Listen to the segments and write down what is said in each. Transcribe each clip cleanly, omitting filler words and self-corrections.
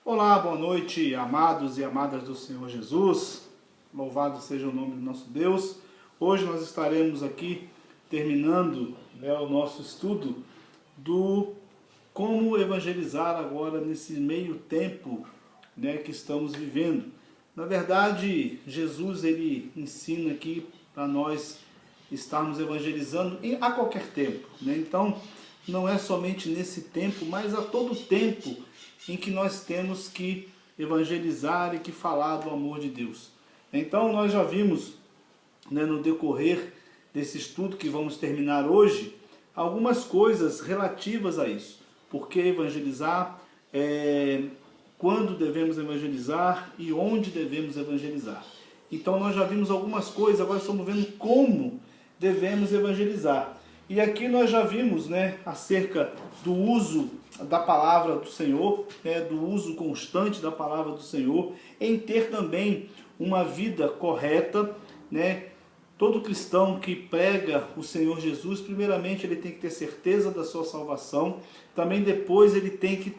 Olá, boa noite, amados e amadas do Senhor Jesus. Louvado seja o nome do nosso Deus. Hoje nós estaremos aqui terminando o nosso estudo do como evangelizar agora nesse meio tempo que estamos vivendo. Na verdade, Jesus ele ensina aqui para nós estarmos evangelizando a qualquer tempo. Então, não é somente nesse tempo, mas a todo tempo em que nós temos que evangelizar e que falar do amor de Deus. Então nós já vimos no decorrer desse estudo que vamos terminar hoje, algumas coisas relativas a isso. Por que evangelizar, quando devemos evangelizar e onde devemos evangelizar. Então nós já vimos algumas coisas, agora estamos vendo como devemos evangelizar. E aqui nós já vimos acerca do uso da palavra do Senhor, do uso constante da palavra do Senhor, em ter também uma vida correta. Todo cristão que prega o Senhor Jesus, primeiramente ele tem que ter certeza da sua salvação, também depois ele tem que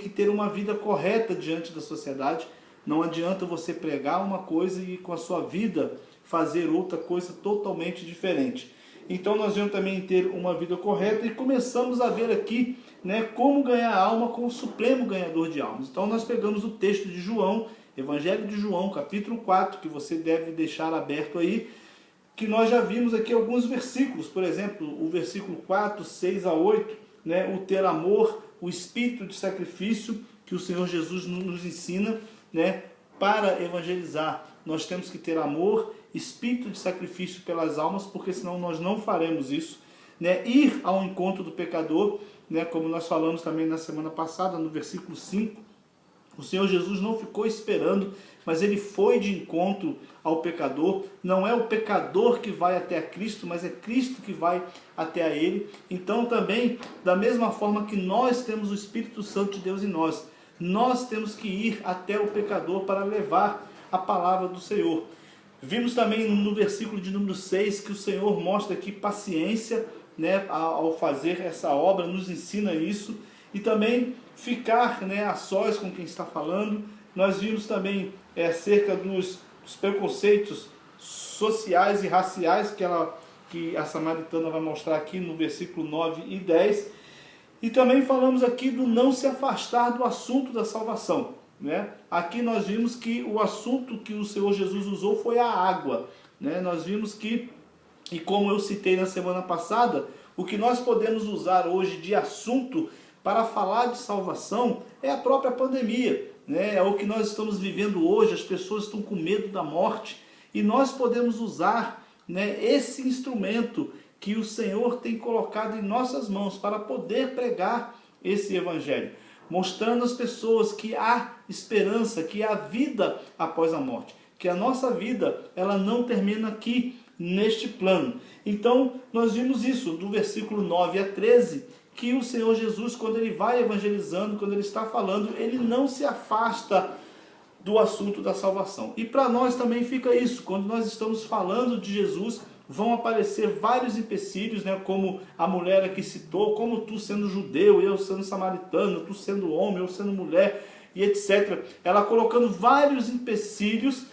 ter uma vida correta diante da sociedade. Não adianta você pregar uma coisa e com a sua vida fazer outra coisa totalmente diferente. Então nós vamos também ter uma vida correta e começamos a ver aqui como ganhar alma com o supremo ganhador de almas. Então nós pegamos o texto de João, Evangelho de João, capítulo 4, que você deve deixar aberto aí, que nós já vimos aqui alguns versículos, por exemplo, o versículo 4, 6 a 8, o ter amor, o espírito de sacrifício que o Senhor Jesus nos ensina, para evangelizar. Nós temos que ter amor, espírito de sacrifício pelas almas, porque senão nós não faremos isso. Ir ao encontro do pecador, como nós falamos também na semana passada, no versículo 5, o Senhor Jesus não ficou esperando, mas ele foi de encontro ao pecador. Não é o pecador que vai até a Cristo, mas é Cristo que vai até a ele. Então também, da mesma forma que nós temos o Espírito Santo de Deus em nós, nós temos que ir até o pecador para levar a palavra do Senhor. Vimos também no versículo de número 6 que o Senhor mostra aqui paciência ao fazer essa obra, nos ensina isso. E também ficar a sós com quem está falando. Nós vimos também acerca dos preconceitos sociais e raciais que a samaritana vai mostrar aqui no versículo 9 e 10. E também falamos aqui do não se afastar do assunto da salvação. Aqui nós vimos que o assunto que o Senhor Jesus usou foi a água. Nós vimos que, e como eu citei na semana passada, o que nós podemos usar hoje de assunto para falar de salvação é a própria pandemia. É o que nós estamos vivendo hoje, as pessoas estão com medo da morte. E nós podemos usar esse instrumento que o Senhor tem colocado em nossas mãos para poder pregar esse evangelho, mostrando às pessoas que há esperança, que há vida após a morte, que a nossa vida ela não termina aqui neste plano. Então nós vimos isso do versículo 9 a 13, que o Senhor Jesus, quando ele vai evangelizando, quando ele está falando, ele não se afasta do assunto da salvação. E para nós também fica isso, quando nós estamos falando de Jesus, vão aparecer vários empecilhos, como a mulher aqui citou, como tu sendo judeu, eu sendo samaritano, tu sendo homem, eu sendo mulher, e etc. Ela colocando vários empecilhos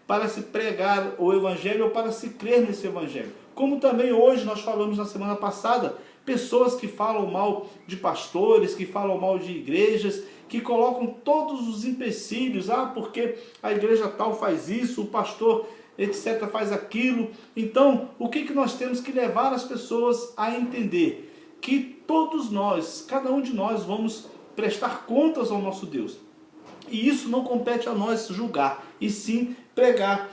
para se pregar o evangelho ou para se crer nesse evangelho. Como também hoje nós falamos na semana passada, pessoas que falam mal de pastores, que falam mal de igrejas, que colocam todos os empecilhos, porque a igreja tal faz isso, o pastor etc. faz aquilo. Então, o que nós temos que levar as pessoas a entender? Que todos nós, cada um de nós, vamos prestar contas ao nosso Deus. E isso não compete a nós julgar, e sim pregar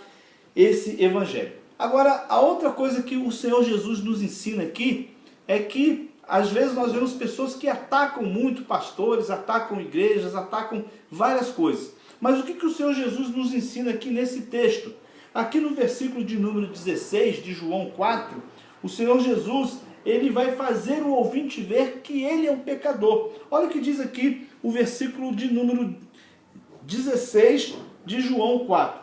esse evangelho. Agora, a outra coisa que o Senhor Jesus nos ensina aqui é que às vezes nós vemos pessoas que atacam muito pastores, atacam igrejas, atacam várias coisas. Mas o que o Senhor Jesus nos ensina aqui nesse texto? Aqui no versículo de número 16 de João 4, o Senhor Jesus ele vai fazer o ouvinte ver que ele é um pecador. Olha o que diz aqui o versículo de número 16 de João 4.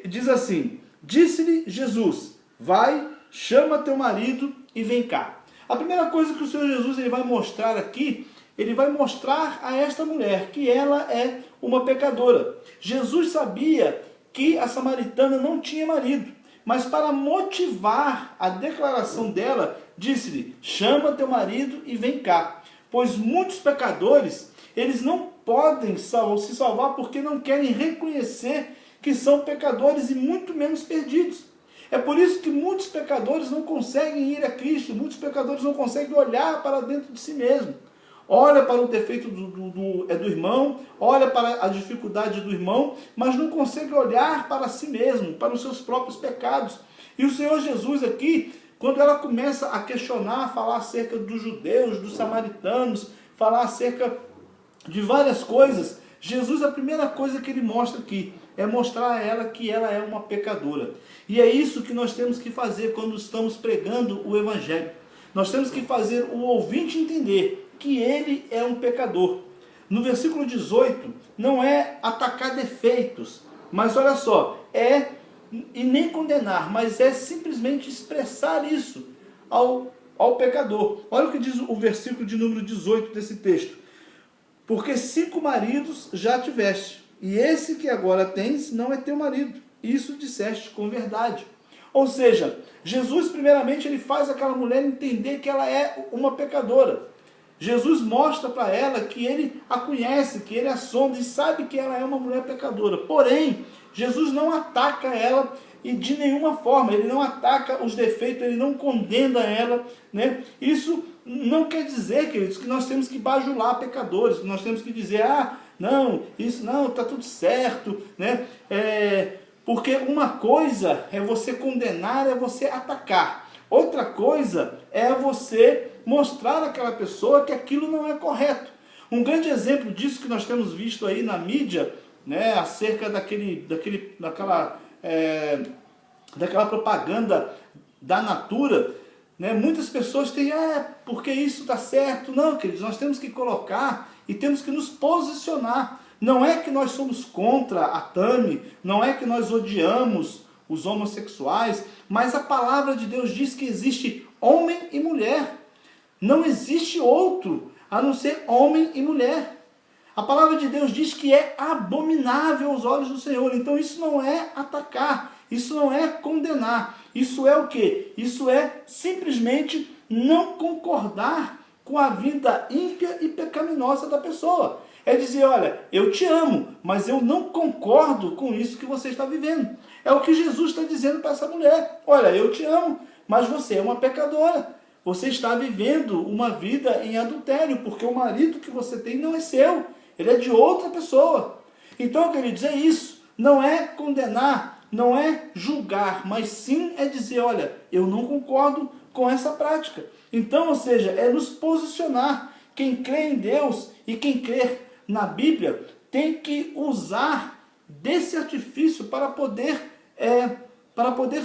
Diz assim: disse-lhe Jesus, vai, chama teu marido e vem cá. A primeira coisa que o Senhor Jesus ele vai mostrar aqui, ele vai mostrar a esta mulher que ela é uma pecadora. Jesus sabia que a samaritana não tinha marido, mas para motivar a declaração dela, disse-lhe: chama teu marido e vem cá. Pois muitos pecadores, eles não podem se salvar porque não querem reconhecer que são pecadores e muito menos perdidos. É por isso que muitos pecadores não conseguem ir a Cristo, muitos pecadores não conseguem olhar para dentro de si mesmo. Olha para o defeito do irmão, olha para a dificuldade do irmão, mas não consegue olhar para si mesmo, para os seus próprios pecados. E o Senhor Jesus aqui, quando ela começa a questionar, falar acerca dos judeus, dos samaritanos, falar acerca de várias coisas, Jesus, a primeira coisa que ele mostra aqui, é mostrar a ela que ela é uma pecadora. E é isso que nós temos que fazer quando estamos pregando o Evangelho. Nós temos que fazer o ouvinte entender que ele é um pecador. No versículo 18, não é atacar defeitos, mas olha só, e nem condenar, mas é simplesmente expressar isso ao pecador. Olha o que diz o versículo de número 18 desse texto. Porque 5 maridos já tiveste, e esse que agora tens não é teu marido. Isso disseste com verdade. Ou seja, Jesus primeiramente ele faz aquela mulher entender que ela é uma pecadora. Jesus mostra para ela que ele a conhece, que ele a sonda e sabe que ela é uma mulher pecadora. Porém, Jesus não ataca ela e de nenhuma forma, ele não ataca os defeitos, ele não condena ela, né? Isso não quer dizer, queridos, que nós temos que bajular pecadores, que nós temos que dizer, não, isso não, está tudo certo, né? Porque uma coisa é você condenar, é você atacar. Outra coisa é você mostrar àquela pessoa que aquilo não é correto. Um grande exemplo disso que nós temos visto aí na mídia, né, acerca daquela propaganda da Natura, né, muitas pessoas têm, porque isso está certo. Não, queridos, nós temos que colocar e temos que nos posicionar. Não é que nós somos contra a Tami, não é que nós odiamos os homossexuais, mas a palavra de Deus diz que existe homem e mulher. Não existe outro a não ser homem e mulher. A palavra de Deus diz que é abominável aos olhos do Senhor. Então isso não é atacar, isso não é condenar. Isso é o quê? Isso é simplesmente não concordar com a vida ímpia e pecaminosa da pessoa. É dizer, olha, eu te amo, mas eu não concordo com isso que você está vivendo. É o que Jesus está dizendo para essa mulher. Olha, eu te amo, mas você é uma pecadora. Você está vivendo uma vida em adultério, porque o marido que você tem não é seu, ele é de outra pessoa. Então, queridos, é isso. Não é condenar, não é julgar, mas sim é dizer, olha, eu não concordo com essa prática. Então, ou seja, é nos posicionar. Quem crê em Deus e quem crê na Bíblia tem que usar desse artifício para poder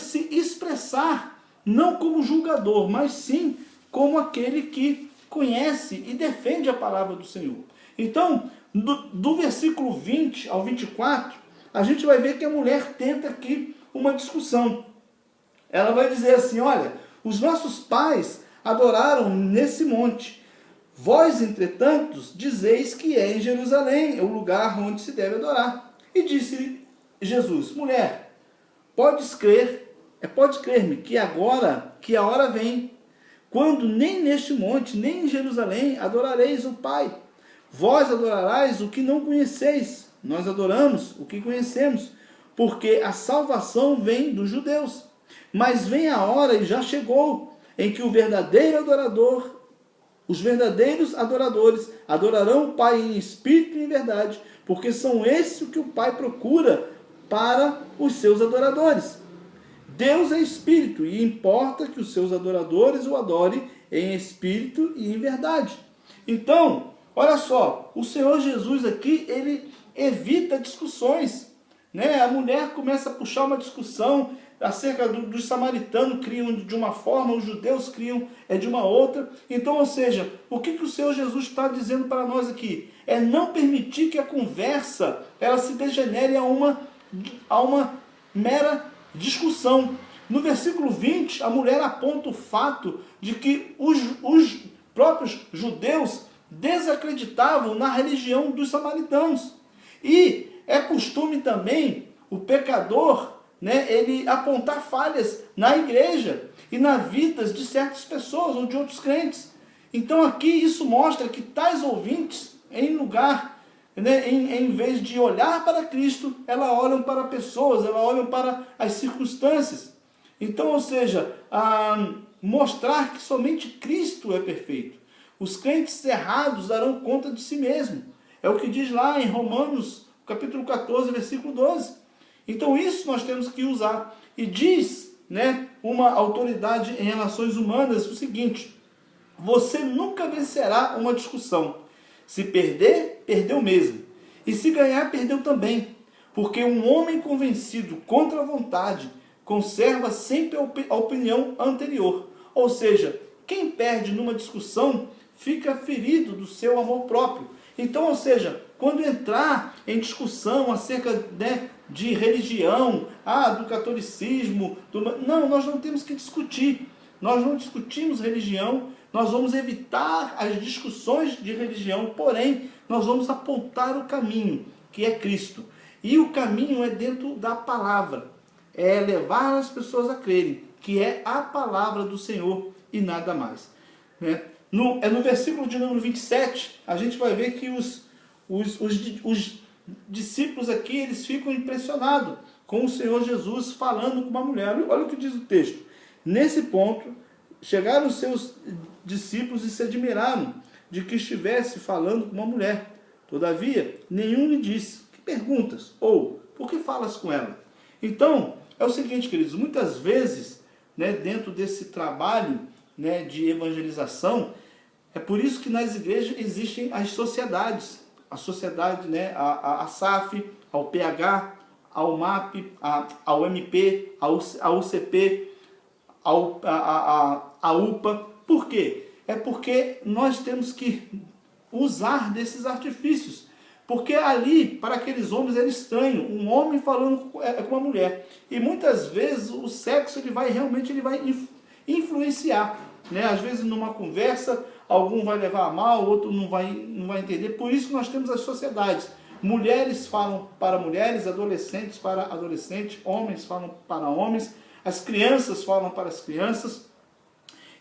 se expressar, não como julgador, mas sim como aquele que conhece e defende a palavra do Senhor. Então, do versículo 20 ao 24, a gente vai ver que a mulher tenta aqui uma discussão. Ela vai dizer assim, olha, os nossos pais adoraram nesse monte. Vós, entretanto, dizeis que é em Jerusalém, é o lugar onde se deve adorar. E disse Jesus, mulher, podes crer-me que agora, que a hora vem, quando nem neste monte, nem em Jerusalém adorareis o Pai. Vós adorareis o que não conheceis, nós adoramos o que conhecemos, porque a salvação vem dos judeus. Mas vem a hora, e já chegou, em que os verdadeiros adoradores adorarão o Pai em espírito e em verdade, porque são esses o que o Pai procura para os seus adoradores. Deus é espírito e importa que os seus adoradores o adorem em espírito e em verdade. Então, olha só, o Senhor Jesus aqui, ele evita discussões, né? A mulher começa a puxar uma discussão acerca dos samaritanos, criam de uma forma, os judeus criam de uma outra. Então, ou seja, o que o Senhor Jesus está dizendo para nós aqui? É não permitir que a conversa ela se degenere a uma mera discussão. No versículo 20, a mulher aponta o fato de que os próprios judeus desacreditavam na religião dos samaritanos. E é costume também o pecador, né, ele apontar falhas na igreja e na vida de certas pessoas ou de outros crentes. Então aqui isso mostra que tais ouvintes, em lugar, né, em vez de olhar para Cristo, elas olham para pessoas, elas olham para as circunstâncias. Então, ou seja, mostrar que somente Cristo é perfeito. Os crentes errados darão conta de si mesmo. É o que diz lá em Romanos, capítulo 14, versículo 12. Então isso nós temos que usar. E diz, né, uma autoridade em relações humanas o seguinte: você nunca vencerá uma discussão. Se perder, perdeu mesmo. E se ganhar, perdeu também. Porque um homem convencido contra a vontade conserva sempre a opinião anterior. Ou seja, quem perde numa discussão fica ferido do seu amor próprio. Então, ou seja, quando entrar em discussão acerca, né, de religião, do catolicismo, não, nós não temos que discutir. Nós não discutimos religião, nós vamos evitar as discussões de religião, porém, nós vamos apontar o caminho, que é Cristo. E o caminho é dentro da palavra. É levar as pessoas a crerem que é a palavra do Senhor e nada mais. Né? No versículo de número 27, a gente vai ver que os discípulos aqui, eles ficam impressionados com o Senhor Jesus falando com uma mulher. Olha o que diz o texto. Nesse ponto, chegaram os seus discípulos e se admiraram de que estivesse falando com uma mulher. Todavia, nenhum lhe disse: que perguntas? Ou, por que falas com ela? Então, é o seguinte, queridos, muitas vezes, né, dentro desse trabalho, né, de evangelização, é por isso que nas igrejas existem as sociedades. A sociedade, né, a SAF, ao PH, ao MAP, ao MP, ao UCP, a UPA. Por quê? É porque nós temos que usar desses artifícios. Porque ali, para aqueles homens, era estranho, um homem falando com uma mulher. E muitas vezes o sexo ele vai influenciar. Né? Às vezes numa conversa, algum vai levar a mal, o outro não vai entender. Por isso que nós temos as sociedades. Mulheres falam para mulheres, adolescentes para adolescentes, homens falam para homens, as crianças falam para as crianças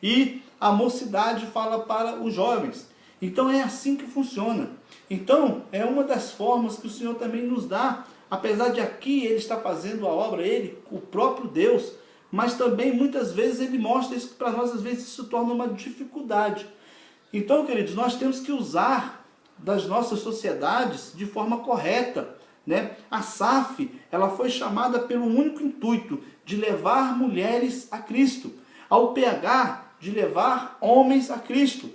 e a mocidade fala para os jovens. Então é assim que funciona. Então é uma das formas que o Senhor também nos dá, apesar de aqui Ele está fazendo a obra, Ele, o próprio Deus, mas também muitas vezes Ele mostra isso que para nós às vezes isso torna uma dificuldade. Então, queridos, nós temos que usar das nossas sociedades de forma correta, né? A SAF, ela foi chamada pelo único intuito de levar mulheres a Cristo, ao PH de levar homens a Cristo,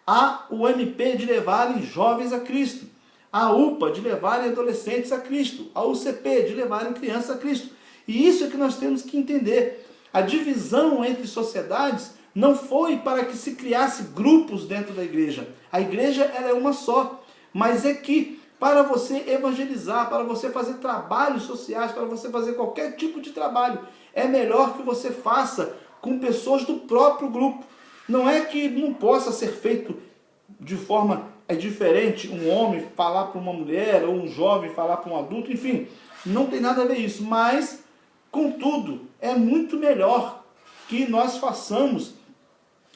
a UMP de levarem jovens a Cristo, a UPA de levarem adolescentes a Cristo, a UCP de levarem crianças a Cristo. E isso é que nós temos que entender. A divisão entre sociedades não foi para que se criasse grupos dentro da igreja. A igreja ela é uma só, mas é que para você evangelizar, para você fazer trabalhos sociais, para você fazer qualquer tipo de trabalho, é melhor que você faça com pessoas do próprio grupo. Não é que não possa ser feito de forma diferente, um homem falar para uma mulher, ou um jovem falar para um adulto, enfim, não tem nada a ver isso, mas, contudo, é muito melhor que nós façamos,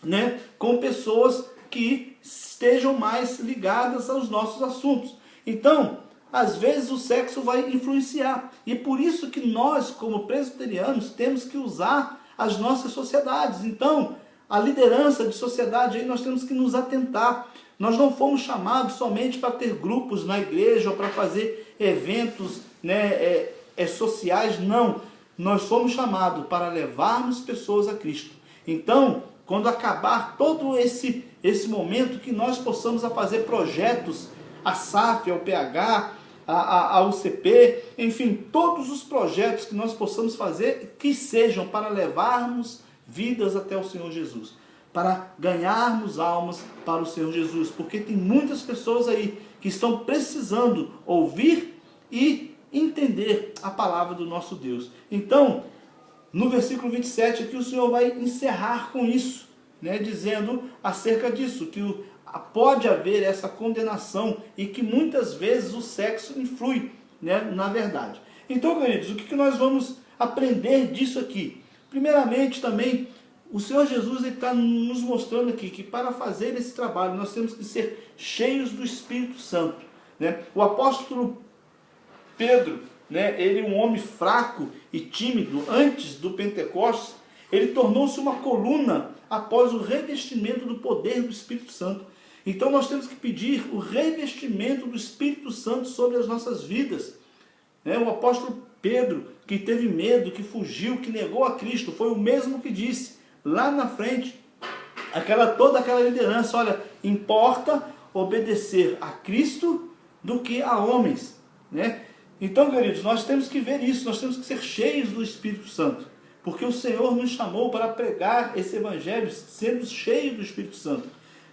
né, com pessoas que estejam mais ligadas aos nossos assuntos. Então, às vezes o sexo vai influenciar, e por isso que nós, como presbiterianos, temos que usar as nossas sociedades. Então, a liderança de sociedade, aí nós temos que nos atentar. Nós não fomos chamados somente para ter grupos na igreja ou para fazer eventos, né, sociais, não. Nós fomos chamados para levarmos pessoas a Cristo. Então, quando acabar todo esse momento, que nós possamos fazer projetos, a SAF, ao PH, a UCP, enfim, todos os projetos que nós possamos fazer, que sejam para levarmos vidas até o Senhor Jesus, para ganharmos almas para o Senhor Jesus, porque tem muitas pessoas aí que estão precisando ouvir e entender a palavra do nosso Deus. Então, no versículo 27 aqui o Senhor vai encerrar com isso, né, dizendo acerca disso, que pode haver essa condenação e que muitas vezes o sexo influi, né, na verdade. Então, queridos, o que nós vamos aprender disso aqui? Primeiramente também, o Senhor Jesus está nos mostrando aqui que para fazer esse trabalho nós temos que ser cheios do Espírito Santo, né? O apóstolo Pedro, né, ele um homem fraco e tímido antes do Pentecostes, ele tornou-se uma coluna após o revestimento do poder do Espírito Santo. Então nós temos que pedir o revestimento do Espírito Santo sobre as nossas vidas. O apóstolo Pedro, que teve medo, que fugiu, que negou a Cristo, foi o mesmo que disse lá na frente, toda aquela liderança: olha, importa obedecer a Cristo do que a homens, né? Então, queridos, nós temos que ver isso, nós temos que ser cheios do Espírito Santo, porque o Senhor nos chamou para pregar esse evangelho sendo cheios do Espírito Santo.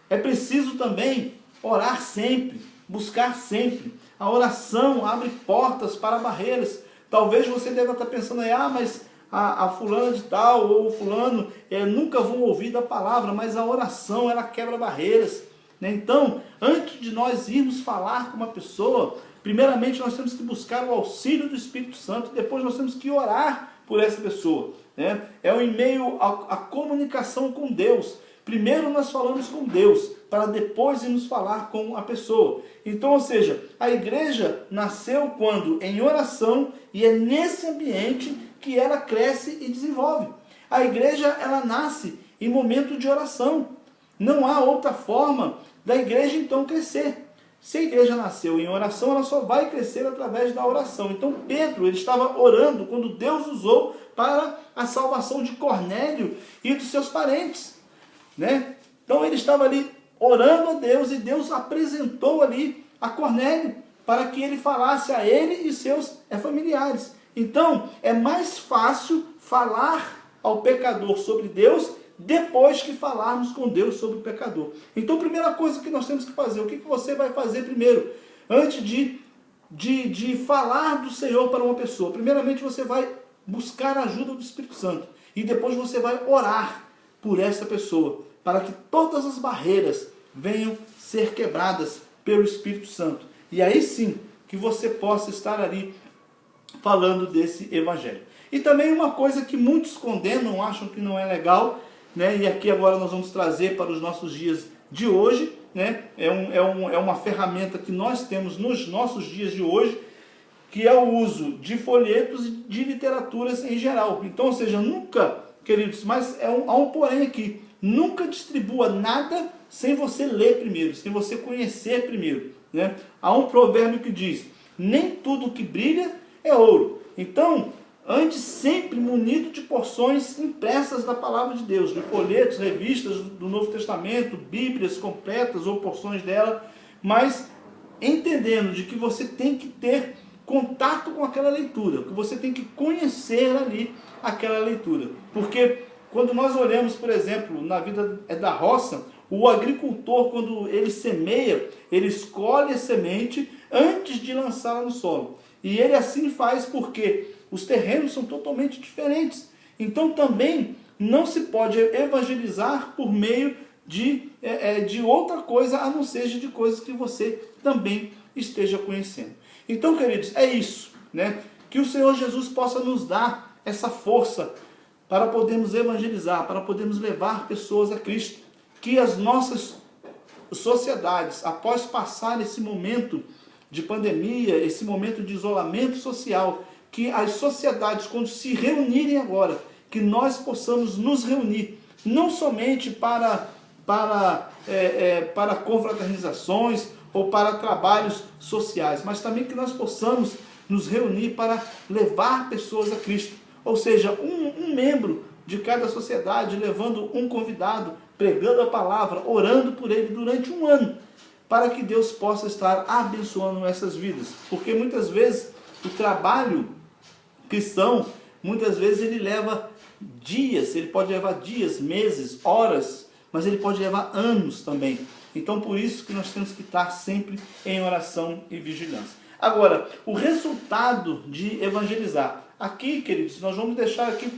É preciso também orar sempre, buscar sempre. A oração abre portas para barreiras. Talvez você deva estar pensando aí: mas a fulana de tal ou o fulano nunca vão ouvir da palavra, mas a oração, ela quebra barreiras, né? Então, antes de nós irmos falar com uma pessoa, primeiramente nós temos que buscar o auxílio do Espírito Santo, depois nós temos que orar por essa pessoa, né? É o e-mail, a comunicação com Deus. Primeiro nós falamos com Deus, para depois irmos falar com a pessoa. Então, ou seja, a igreja nasceu quando? Em oração, e é nesse ambiente que ela cresce e desenvolve. A igreja, ela nasce em momento de oração. Não há outra forma da igreja então crescer. Se a igreja nasceu em oração, ela só vai crescer através da oração. Então Pedro, ele estava orando quando Deus usou para a salvação de Cornélio e dos seus parentes, né? Então ele estava ali orando a Deus, e Deus apresentou ali a Cornélio para que ele falasse a ele e seus familiares. Então é mais fácil falar ao pecador sobre Deus depois que falarmos com Deus sobre o pecador. Então, primeira coisa que nós temos que fazer, o que você vai fazer primeiro, antes de falar do Senhor para uma pessoa? Primeiramente, você vai buscar a ajuda do Espírito Santo, e depois você vai orar por essa pessoa, para que todas as barreiras venham ser quebradas pelo Espírito Santo. E aí sim, que você possa estar ali falando desse evangelho. E também uma coisa que muitos condenam, acham que não é legal, né? E aqui agora nós vamos trazer para os nossos dias de hoje, né? É uma ferramenta que nós temos nos nossos dias de hoje, que é o uso de folhetos e de literaturas em geral. Então, ou seja, nunca, queridos, mas há um porém aqui: nunca distribua nada sem você ler primeiro, sem você conhecer primeiro, né? Há um provérbio que diz: nem tudo que brilha é ouro. Então, ande sempre munido de porções impressas da palavra de Deus, de folhetos, revistas do Novo Testamento, bíblias completas ou porções dela, mas entendendo de que você tem que ter contato com aquela leitura, que você tem que conhecer ali aquela leitura. Porque quando nós olhamos, por exemplo, na vida da roça, o agricultor, quando ele semeia, ele escolhe a semente antes de lançá-la no solo. E ele assim faz porque os terrenos são totalmente diferentes. Então também não se pode evangelizar por meio de outra coisa, a não ser de coisas que você também esteja conhecendo. Então, queridos, é isso, né? Que o Senhor Jesus possa nos dar essa força para podermos evangelizar, para podermos levar pessoas a Cristo. Que as nossas sociedades, após passar esse momento de pandemia, esse momento de isolamento social, que as sociedades, quando se reunirem agora, que nós possamos nos reunir, não somente para confraternizações ou para trabalhos sociais, mas também que nós possamos nos reunir para levar pessoas a Cristo. Ou seja, um membro de cada sociedade levando um convidado, pregando a palavra, orando por ele durante um ano, para que Deus possa estar abençoando essas vidas. Porque muitas vezes o trabalho cristão, muitas vezes ele leva dias, ele pode levar dias, meses, horas, mas ele pode levar anos também. Então por isso que nós temos que estar sempre em oração e vigilância. Agora, o resultado de evangelizar. Aqui, queridos, nós vamos deixar aqui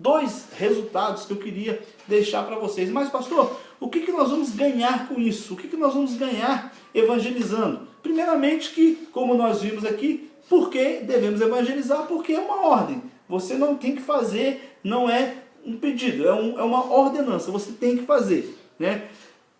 dois resultados que eu queria deixar para vocês. Mas, pastor, o que nós vamos ganhar com isso? O que nós vamos ganhar evangelizando? Primeiramente que, como nós vimos aqui, por que devemos evangelizar? Porque é uma ordem. Você não tem que fazer, não é um pedido, é uma ordenança, você tem que fazer, né?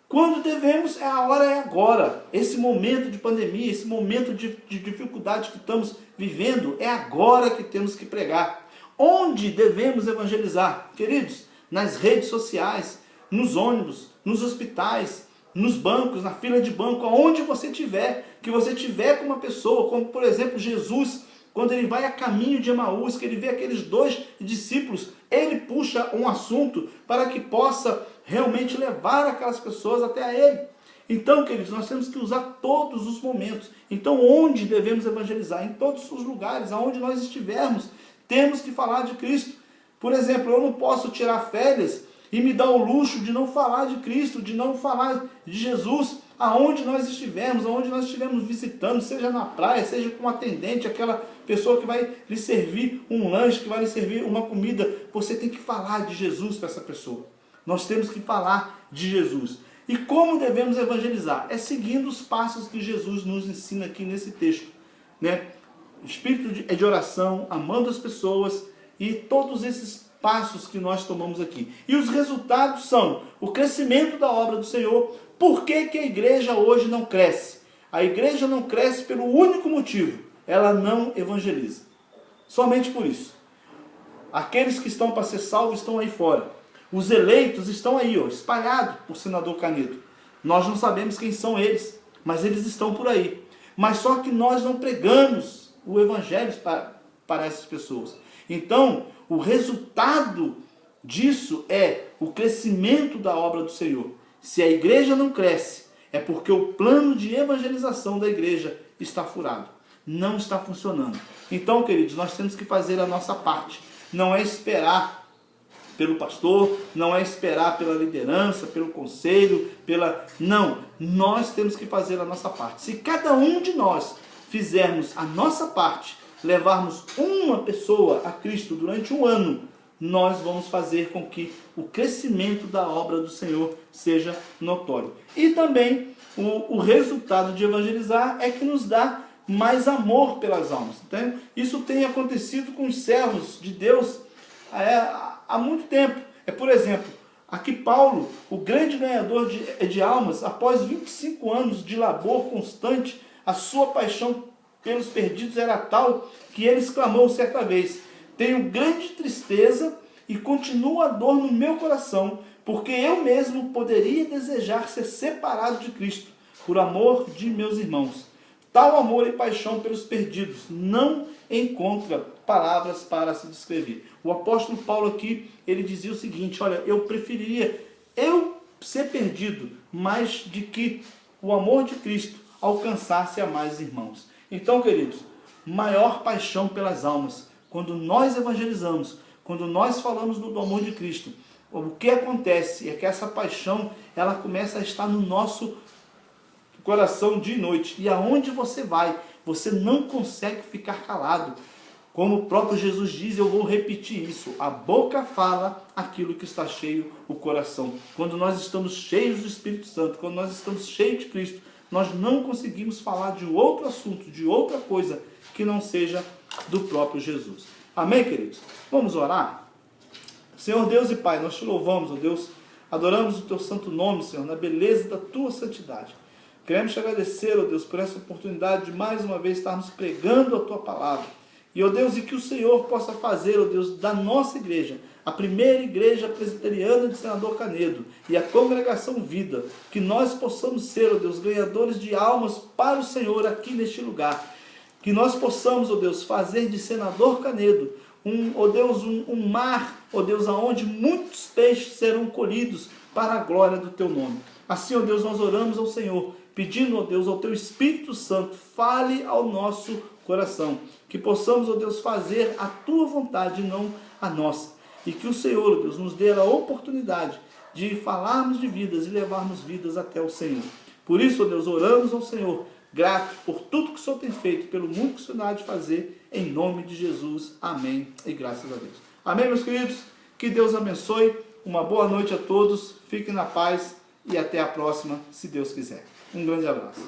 Quando devemos, a hora é agora. Esse momento de pandemia, esse momento de dificuldade que estamos vivendo, é agora que temos que pregar. Onde devemos evangelizar? Queridos, nas redes sociais, nos ônibus, nos hospitais, nos bancos, na fila de banco, aonde você estiver, que você estiver com uma pessoa, como por exemplo Jesus, quando ele vai a caminho de Emaús, que ele vê aqueles dois discípulos, ele puxa um assunto para que possa realmente levar aquelas pessoas até a ele. Então, queridos, nós temos que usar todos os momentos. Então, onde devemos evangelizar? Em todos os lugares, aonde nós estivermos, temos que falar de Cristo. Por exemplo, eu não posso tirar férias e me dar o luxo de não falar de Cristo, de não falar de Jesus, aonde nós estivermos visitando, seja na praia, seja com um atendente, aquela pessoa que vai lhe servir um lanche, que vai lhe servir uma comida, você tem que falar de Jesus para essa pessoa. Nós temos que falar de Jesus. E como devemos evangelizar? É seguindo os passos que Jesus nos ensina aqui nesse texto, né? Espírito de oração, amando as pessoas e todos esses passos que nós tomamos aqui. E os resultados são o crescimento da obra do Senhor. Por que a igreja hoje não cresce? A igreja não cresce pelo único motivo: ela não evangeliza. Somente por isso. Aqueles que estão para ser salvos estão aí fora. Os eleitos estão aí, espalhados por senador Canedo. Nós não sabemos quem são eles, mas eles estão por aí. Mas só que nós não pregamos o evangelho para essas pessoas. Então, o resultado disso é o crescimento da obra do Senhor. Se a igreja não cresce, é porque o plano de evangelização da igreja está furado. Não está funcionando. Então, queridos, nós temos que fazer a nossa parte. Não é esperar pelo pastor, não é esperar pela liderança, pelo conselho, Não, nós temos que fazer a nossa parte. Se cada um de nós fizermos a nossa parte, levarmos uma pessoa a Cristo durante um ano, nós vamos fazer com que o crescimento da obra do Senhor seja notório. E também o resultado de evangelizar é que nos dá mais amor pelas almas. Então, isso tem acontecido com os servos de Deus há muito tempo. Por exemplo, aqui Paulo, o grande ganhador de almas, após 25 anos de labor constante, a sua paixão pelos perdidos era tal que ele exclamou certa vez: tenho grande tristeza e continua a dor no meu coração, porque eu mesmo poderia desejar ser separado de Cristo, por amor de meus irmãos. Tal amor e paixão pelos perdidos não encontra palavras para se descrever. O apóstolo Paulo aqui, ele dizia o seguinte: olha, eu preferiria ser perdido, mais de que o amor de Cristo alcançasse a mais irmãos. Então, queridos, maior paixão pelas almas. Quando nós evangelizamos, quando nós falamos do amor de Cristo, o que acontece é que essa paixão, ela começa a estar no nosso coração dia e noite. E aonde você vai, você não consegue ficar calado. Como o próprio Jesus diz, eu vou repetir isso: a boca fala aquilo que está cheio o coração. Quando nós estamos cheios do Espírito Santo, quando nós estamos cheios de Cristo, nós não conseguimos falar de outro assunto, de outra coisa que não seja do próprio Jesus. Amém, queridos? Vamos orar? Senhor Deus e Pai, nós te louvamos, ó Deus, adoramos o teu santo nome, Senhor, na beleza da tua santidade. Queremos te agradecer, ó Deus, por essa oportunidade de mais uma vez estarmos pregando a tua palavra. E, ó Deus, e que o Senhor possa fazer, ó Deus, da nossa igreja, a primeira igreja presbiteriana de Senador Canedo e a congregação Vida, que nós possamos ser, ó Deus, ganhadores de almas para o Senhor aqui neste lugar. Que nós possamos, ó Deus, fazer de Senador Canedo um mar, ó Deus, aonde muitos peixes serão colhidos para a glória do teu nome. Assim, ó Deus, nós oramos ao Senhor, pedindo, ó Deus, ao teu Espírito Santo, fale ao nosso coração. Que possamos, ó Deus, fazer a tua vontade e não a nossa. E que o Senhor, ó Deus, nos dê a oportunidade de falarmos de vidas e levarmos vidas até o Senhor. Por isso, ó Deus, oramos ao Senhor, grato por tudo que o Senhor tem feito, pelo muito que o Senhor há de fazer, em nome de Jesus. Amém. E graças a Deus. Amém, meus queridos? Que Deus abençoe, uma boa noite a todos, fiquem na paz e até a próxima, se Deus quiser. Um grande abraço.